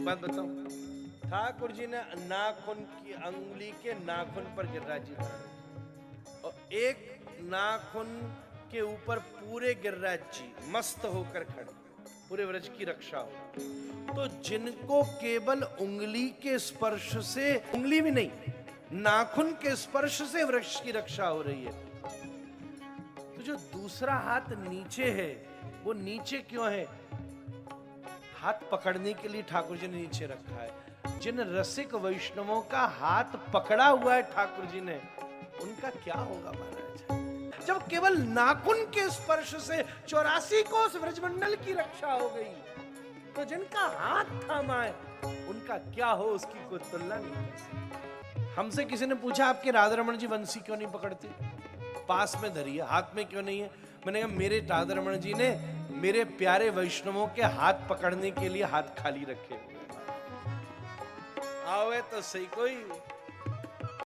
एक बात बताऊं, ठाकुर जी ने नाखून की अंगुली के नाखून पर गिरिराज जी और एक नाखून के ऊपर पूरे गिरिराज जी मस्त होकर खड़े, पूरे व्रज की रक्षा हो। तो जिनको केवल उंगली के स्पर्श से, उंगली भी नहीं, नाखून के स्पर्श से वृक्ष की रक्षा हो रही है, तो जो दूसरा हाथ नीचे है वो नीचे क्यों है? हाथ पकड़ने के लिए ठाकुर जी ने नीचे रखा है। जिन रसिक वैष्णवों का हाथ पकड़ा हुआ है ठाकुर जी ने, उनका क्या होगा महाराज? जब केवल नाखून के स्पर्श से 84 कोस ब्रजमंडल की रक्षा हो गई, तो जिनका हाथ थामा है उनका क्या हो, उसकी कोई तुलना नहीं कर सकती। हमसे किसी ने पूछा आपके राधा रमन जी बंसी क्यों नहीं पकड़ते? पास में धरी है, हाथ में क्यों नहीं है? मैंने कहा मेरे राधा रमन जी ने मेरे प्यारे वैष्णवों के हाथ पकड़ने के लिए हाथ खाली रखे हुए। आवे तो सही कोई